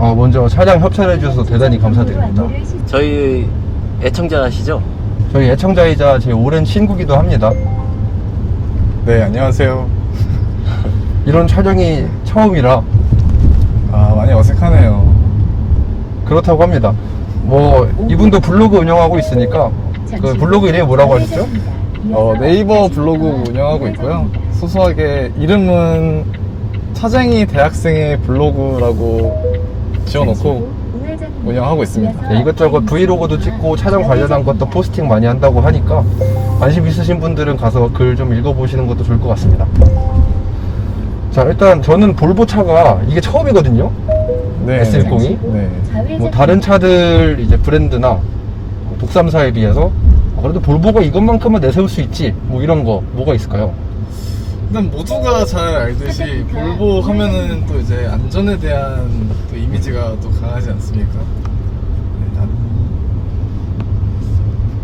먼저 차량 협찬해 주셔서 대단히 감사드립니다. 저희 애청자시죠? 저희 애청자이자 제 오랜 친구기도 합니다. 네, 안녕하세요. 이런 촬영이 처음이라 많이 어색하네요. 그렇다고 합니다. 이분도 블로그 운영하고 있으니까 그 블로그 이름이 뭐라고 하셨죠? 네이버 블로그 운영하고 있고요. 소소하게 이름은 차쟁이 대학생의 블로그라고 지어놓고 운영하고 있습니다. 네, 이것저것 브이로그도 찍고 차량 관련한 것도 포스팅 많이 한다고 하니까 관심 있으신 분들은 가서 글 좀 읽어보시는 것도 좋을 것 같습니다. 자, 일단 저는 볼보 차가 이게 처음이거든요. 네. S10이 네. 다른 차들 이제 브랜드나 독삼사에 비해서 그래도 볼보가 이것만큼은 내세울 수 있지 이런 거 뭐가 있을까요? 일단 모두가 잘 알듯이 볼보 하면은 또 이제 안전에 대한 또 이미지가 또 강하지 않습니까? 네,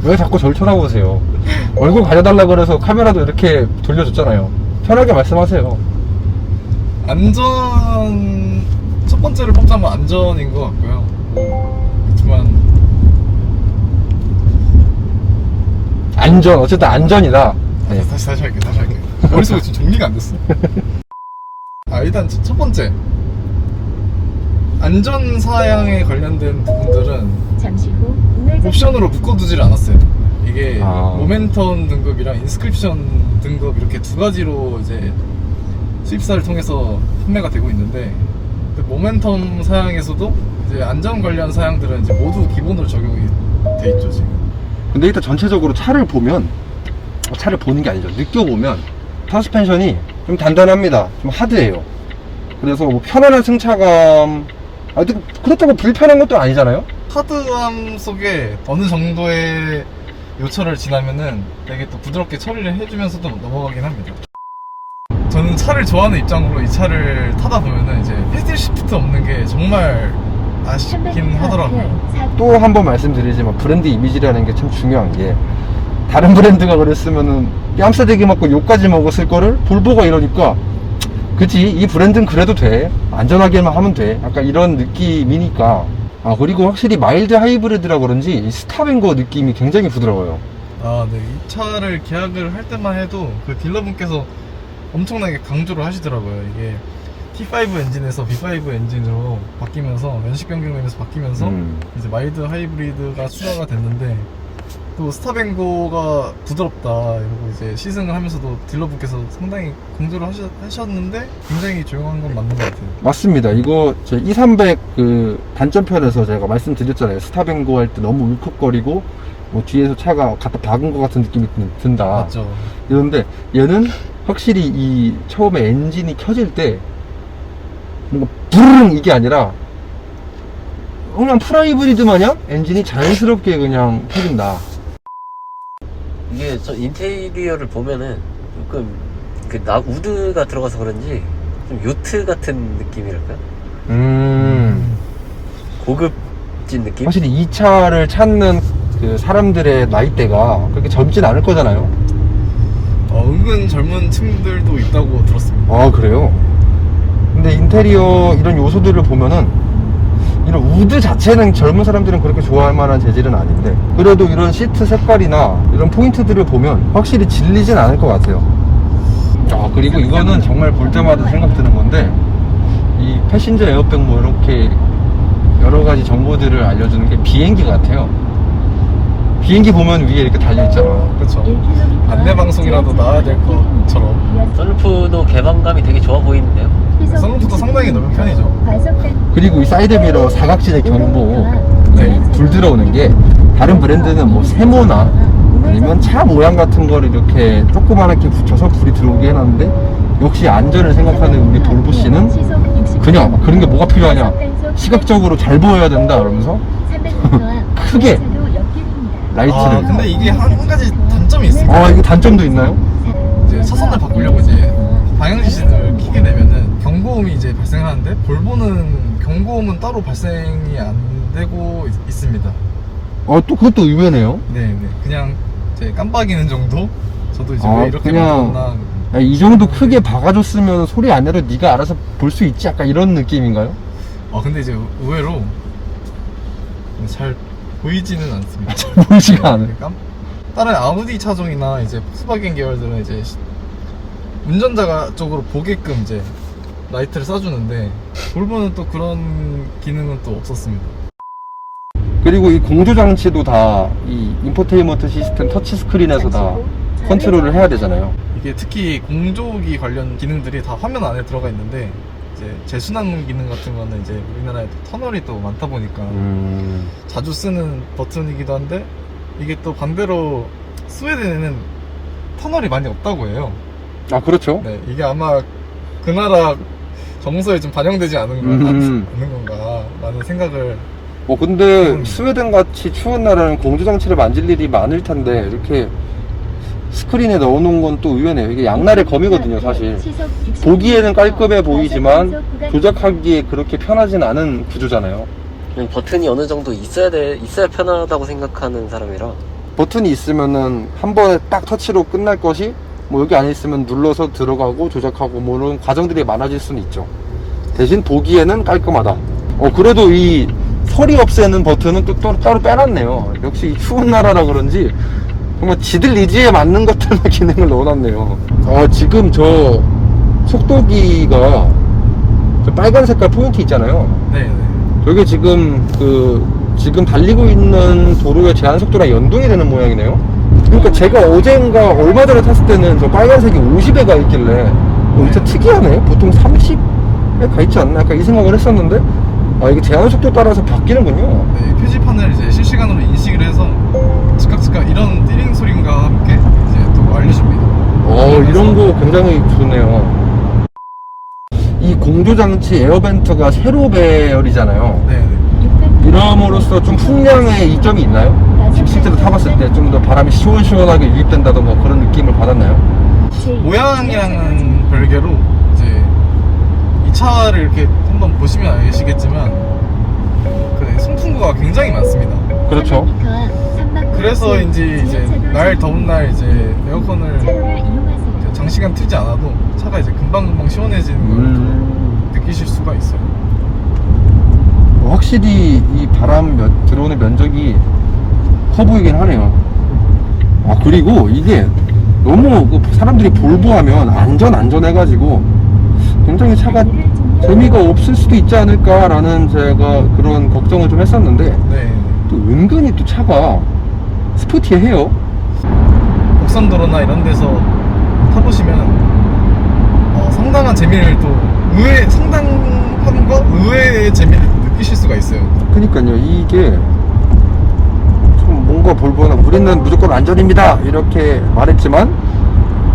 왜 자꾸 절 쳐다보세요? 얼굴 가려달라 그래서 카메라도 이렇게 돌려줬잖아요. 편하게 말씀하세요. 안전 첫 번째를 뽑자면 안전인 것 같고요. 그렇지만 어쨌든 안전이다. 네. 다시 할게요. 머릿속에 지금 정리가 안 됐어. 일단 첫 번째 안전 사양에 관련된 부분들은 옵션으로 묶어두질 않았어요. 이게 모멘텀 등급이랑 인스크립션 등급 이렇게 두 가지로 이제 수입사를 통해서 판매가 되고 있는데, 모멘텀 사양에서도 이제 안전 관련 사양들은 이제 모두 기본으로 적용이 돼 있죠 지금. 근데 일단 전체적으로 차를 보면, 차를 보는 게 아니죠, 느껴보면 서스펜션이 좀 단단합니다. 좀 하드해요. 그래서 편안한 승차감, 그렇다고 불편한 것도 아니잖아요. 하드함 속에 어느 정도의 요철을 지나면은 되게 또 부드럽게 처리를 해주면서도 넘어가긴 합니다. 저는 차를 좋아하는 입장으로 이 차를 타다 보면은 이제 패들 시프트 없는 게 정말 아쉽긴 하더라고요. 또 한 번 말씀드리지만 브랜드 이미지라는 게 참 중요한 게, 다른 브랜드가 그랬으면은 뺨싸대기 맞고 욕까지 먹었을 거를 볼보가 이러니까 그치, 이 브랜드는 그래도 돼, 안전하게만 하면 돼, 약간 이런 느낌이니까. 그리고 확실히 마일드 하이브리드라 그런지 이 스탑앤고 느낌이 굉장히 부드러워요. 네. 이 차를 계약을 할 때만 해도 그 딜러분께서 엄청나게 강조를 하시더라고요. 이게 T5 엔진에서 B5 엔진으로 바뀌면서 연식 변경되면서 바뀌면서 이제 마일드 하이브리드가 추가가 됐는데, 또 스탑앤고가 부드럽다 이러고 이제 시승을 하면서도 딜러분께서 상당히 강조를 하셨는데 굉장히 조용한 건 맞는 것 같아요. 맞습니다. 이거 제 2300 그 단점편에서 제가 말씀드렸잖아요. 스탑앤고 할 때 너무 울컥거리고 뒤에서 차가 갖다 박은 것 같은 느낌이 든다. 맞죠. 이런데 얘는 확실히 이 처음에 엔진이 켜질 때 뭔가 부르릉 이게 아니라 그냥 프라이브리드 마냥 엔진이 자연스럽게 그냥 켜진다. 이게 저 인테리어를 보면은 조금 우드가 들어가서 그런지 좀 요트 같은 느낌이랄까요? 고급진 느낌? 확실히 이 차를 찾는 그 사람들의 나이대가 그렇게 젊진 않을 거잖아요. 은근 젊은 층들도 있다고 들었습니다. 그래요? 근데 인테리어 이런 요소들을 보면은 이런 우드 자체는 젊은 사람들은 그렇게 좋아할 만한 재질은 아닌데, 그래도 이런 시트 색깔이나 이런 포인트들을 보면 확실히 질리진 않을 것 같아요. 그리고 이거는 정말 볼 때마다 생각드는 건데, 이 패신저 에어백 이렇게 여러 가지 정보들을 알려주는 게 비행기 같아요. 비행기 보면 위에 이렇게 달려있잖아. 그렇죠. 안내방송이라도 나와야 될 것처럼. 썬루프도 개방감이 되게 좋아 보이는데요? 썬루프도 상당히 넓은 편이죠. 그리고 이 사이드미러 사각지대 경보 불 들어오는 게, 다른 브랜드는 세모나 아니면 차 모양 같은 걸 이렇게 조그맣게 붙여서 불이 들어오게 해놨는데, 역시 안전을 생각하는 우리 볼보 씨는 그냥 그런 게 뭐가 필요하냐, 시각적으로 잘 보여야 된다 그러면서 크게 라이트를. 근데 이게 한 가지 단점이 있어요. 이게 단점도 있나요? 이제 차선을 바꾸려고 이제 방향지시를 켜게 되면은 경고음이 이제 발생하는데, 볼보는 경고음은 따로 발생이 안 되고 있습니다. 또 그것도 의외네요. 네. 그냥 이제 깜빡이는 정도? 저도 이제 왜 이렇게 그냥 만들었나. 이 정도 크게 박아줬으면 소리 안 내도 네가 알아서 볼 수 있지, 약간 이런 느낌인가요? 근데 이제 의외로 잘 보이지는 않습니다. 보이지가 않아요. 다른 아우디 차종이나 이제 폭스바겐 계열들은 이제 운전자가 쪽으로 보게끔 이제 라이트를 쏴주는데 볼보는 또 그런 기능은 또 없었습니다. 그리고 이 공조 장치도 다 이 인포테인먼트 시스템 터치 스크린에서 다 컨트롤을 해야 되잖아요. 이게 특히 공조기 관련 기능들이 다 화면 안에 들어가 있는데 이제 재순환 기능 같은 거는 이제 우리나라에 터널이 또 많다 보니까 자주 쓰는 버튼이기도 한데 이게 또 반대로 스웨덴에는 터널이 많이 없다고 해요. 아, 그렇죠. 네, 이게 아마 그 나라 정서에 좀 반영되지 않은 건가 라는 생각을. 근데 스웨덴 같이 추운 나라는 공조 장치를 만질 일이 많을 텐데 이렇게 스크린에 넣어놓은 건 또 의외네요. 이게 양날의 검이거든요, 사실. 보기에는 깔끔해 보이지만 조작하기에 그렇게 편하진 않은 구조잖아요. 버튼이 어느 정도 있어야 편하다고 생각하는 사람이라. 버튼이 있으면은 한 번에 딱 터치로 끝날 것이 뭐 여기 안에 있으면 눌러서 들어가고 조작하고 뭐 이런 과정들이 많아질 수는 있죠. 대신 보기에는 깔끔하다. 그래도 이 서리 없애는 버튼은 또 따로 빼놨네요. 역시 이 추운 나라라 그런지 정말 지들 니즈에 맞는 것들만 기능을 넣어놨네요. 지금 저 속도기가 저 빨간 색깔 포인트 있잖아요. 네. 저게 지금 지금 달리고 있는 도로의 제한 속도랑 연동이 되는 모양이네요. 그러니까 제가 어젠가 얼마 전에 탔을 때는 저 빨간색이 50에 가 있길래 진짜 특이하네. 보통 30에 가 있지 않나? 약간 이 생각을 했었는데 이게 제한 속도 따라서 바뀌는군요. 네, 표지판을 이제 실시간으로 인식을 해서 즉각 이런 띠링 소리인가 함께 이제 또 알려줍니다. 이런 거 굉장히 좋네요. 이 공조장치 에어벤트가 세로 배열이잖아요. 네. 이럼으로써 좀 풍량에 이점이 있나요? 실제로 타봤을 때 좀 더 바람이 시원시원하게 유입된다던가 그런 느낌을 받았나요? 모양이랑은 별개로 이제 이 차를 이렇게 한번 보시면 아시겠지만 그 송풍구가 굉장히 많습니다. 그렇죠. 그래서인지 이제 날 더운 날 이제 에어컨을 이제 장시간 틀지 않아도 차가 이제 금방 시원해지는 걸 또 느끼실 수가 있어요. 확실히 이 바람 들어오는 면적이 커 보이긴 하네요. 그리고 이게 너무 사람들이 볼보하면 안전해가지고 굉장히 차가 재미가 없을 수도 있지 않을까라는 제가 그런 걱정을 좀 했었는데 네. 또 은근히 또 차가 스포티해요. 곡선도로나 이런 데서 타보시면 상당한 재미를 또 상당한과 의외의 재미를 느끼실 수가 있어요. 그러니까요. 이게 좀 뭔가 볼보나 우리는 무조건 안전입니다 이렇게 말했지만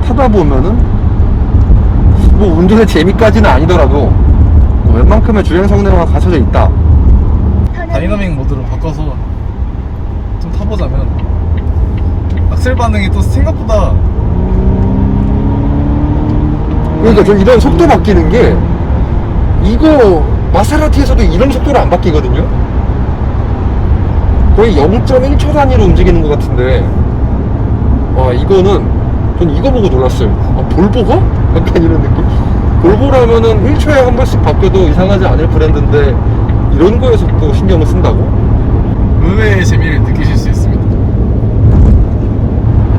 타다 보면은 뭐 운전의 재미까지는 아니더라도 웬만큼의 주행 성능은 갖춰져 있다. 다이나믹 모드로 바꿔서 좀 타보자면 악셀 반응이 또 생각보다 그러니까 저 이런 속도 바뀌는 게 이거 마세라티에서도 이런 속도로 안 바뀌거든요. 거의 0.1초 단위로 움직이는 것 같은데 이거는 전 이거 보고 놀랐어요. 볼보가? 약간 이런 느낌? 볼보라면은 1초에 한 번씩 바뀌어도 이상하지 않을 브랜드인데 이런 거에서 또 신경을 쓴다고? 의외의 재미를 느끼실 수 있습니다.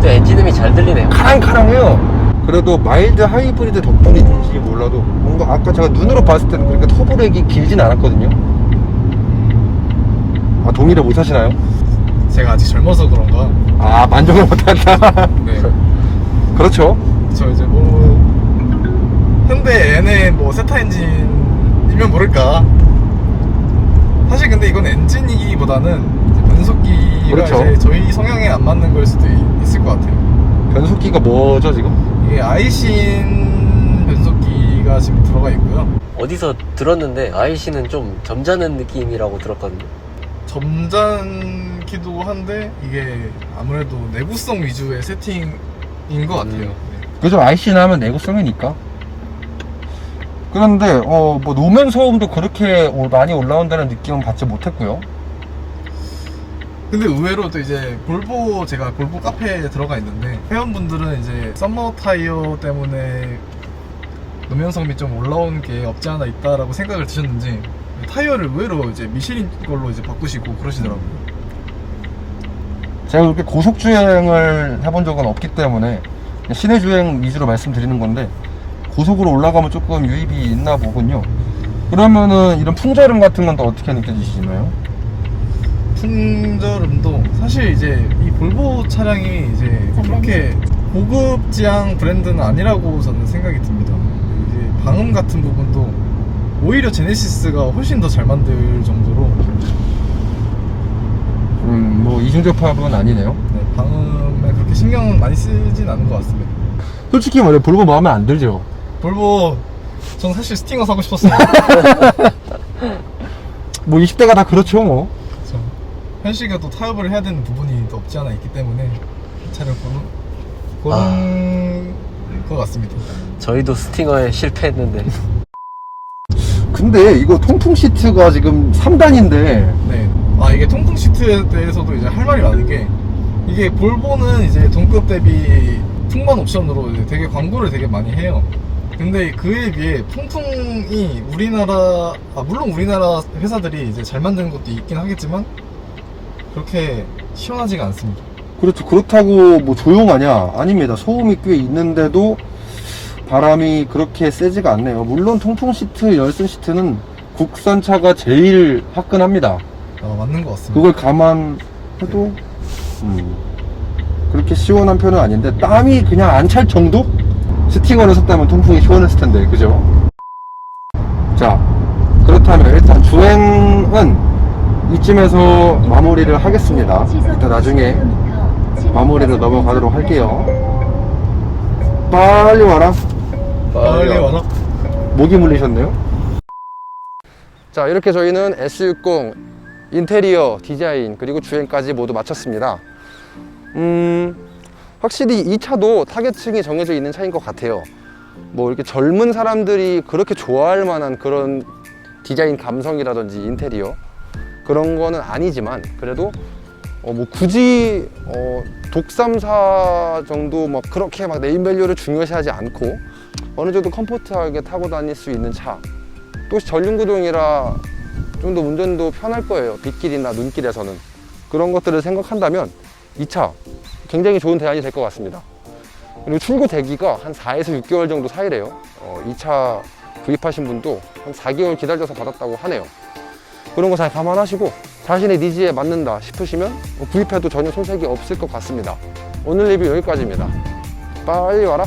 또 엔진음이 잘 들리네요. 카랑카랑해요. 그래도 마일드 하이브리드 덕분인지 몰라도 뭔가 아까 제가 눈으로 봤을 때는 그렇게 터보렉이 길진 않았거든요. 동의를 못 하시나요? 제가 아직 젊어서 그런가. 만족을 못한다. 네. 그렇죠. 저 이제 현대 N의 세타 엔진이면 모를까. 사실 근데 이건 엔진이기보다는 이제 변속기가 그렇죠. 이제 저희 성향에 안 맞는 걸 수도 있을 것 같아요. 변속기가 뭐죠 지금? 이게 아이신 변속기가 지금 들어가 있고요. 어디서 들었는데 아이씨는 좀 점잖은 느낌이라고 들었거든요. 점잖기도 한데 이게 아무래도 내구성 위주의 세팅인 것 같아요. 네. 그죠. IC나 하면 내구성이니까. 그런데 노면 소음도 그렇게 많이 올라온다는 느낌은 받지 못했고요. 근데 의외로 또 이제 제가 볼보 카페에 들어가 있는데 회원분들은 이제 썸머 타이어 때문에 노면성이 좀 올라온 게 없지 않아 있다라고 생각을 드셨는지 타이어를 의외로 이제 미쉐린 걸로 이제 바꾸시고 그러시더라고요. 제가 그렇게 고속 주행을 해본 적은 없기 때문에 시내 주행 위주로 말씀드리는 건데, 고속으로 올라가면 조금 유입이 있나 보군요. 그러면은 이런 풍절음 같은 건 또 어떻게 느껴지시나요? 풍절음도 사실 이제 이 볼보 차량이 이제 그렇게 고급지향 브랜드는 아니라고 저는 생각이 듭니다. 이제 방음 같은 부분도 오히려 제네시스가 훨씬 더 잘 만들 정도로 뭐 이중접합은 아니네요. 네, 방음에 그렇게 신경은 많이 쓰진 않은 것 같습니다. 솔직히 말해 볼보 마음에 안 들죠? 볼보 전 사실 스팅어 사고 싶었어요. 뭐 20대가 다 그렇죠 뭐. 그렇죠. 현식이가 또 타협을 해야 되는 부분이 또 없지 않아 있기 때문에 이 차를 고른 것 같습니다. 저희도 스팅어에 실패했는데. 근데 이거 통풍 시트가 지금 3단인데 네. 이게 통풍 시트에 대해서도 이제 할 말이 많은 게, 이게 볼보는 이제 동급 대비 풍만 옵션으로 이제 되게 광고를 되게 많이 해요. 근데 그에 비해 통풍이 우리나라, 물론 우리나라 회사들이 이제 잘 만드는 것도 있긴 하겠지만 그렇게 시원하지가 않습니다. 그렇죠. 그렇다고 뭐 조용하냐? 아닙니다. 소음이 꽤 있는데도 바람이 그렇게 세지가 않네요. 물론 통풍 시트, 열선 시트는 국산차가 제일 화끈합니다. 맞는 것 같습니다. 그걸 감안해도 그렇게 시원한 편은 아닌데, 땀이 그냥 안 찰 정도? 스팅어를 샀다면 통풍이 시원했을 텐데, 그죠? 자, 그렇다면 일단 주행은 이쯤에서 마무리를 하겠습니다. 일단 나중에 마무리를 넘어가도록 할게요. 빨리 와라. 빨리 와라. 목이 물리셨네요. 자, 이렇게 저희는 S60 인테리어, 디자인, 그리고 주행까지 모두 마쳤습니다. 확실히 이 차도 타겟층이 정해져 있는 차인 것 같아요. 뭐 이렇게 젊은 사람들이 그렇게 좋아할 만한 그런 디자인 감성이라든지 인테리어 그런 거는 아니지만, 그래도 뭐 굳이 독삼사 정도 막 그렇게 막 네임밸류를 중요시하지 않고 어느 정도 컴포트하게 타고 다닐 수 있는 차, 또 전륜구동이라 좀 더 운전도 편할 거예요. 빗길이나 눈길에서는. 그런 것들을 생각한다면 이 차 굉장히 좋은 대안이 될 것 같습니다. 그리고 출고 대기가 한 4에서 6개월 정도 사이래요. 이 차 구입하신 분도 한 4개월 기다려서 받았다고 하네요. 그런 거 잘 감안하시고 자신의 니즈에 맞는다 싶으시면 구입해도 전혀 손색이 없을 것 같습니다. 오늘 리뷰 여기까지입니다. 빨리 와라.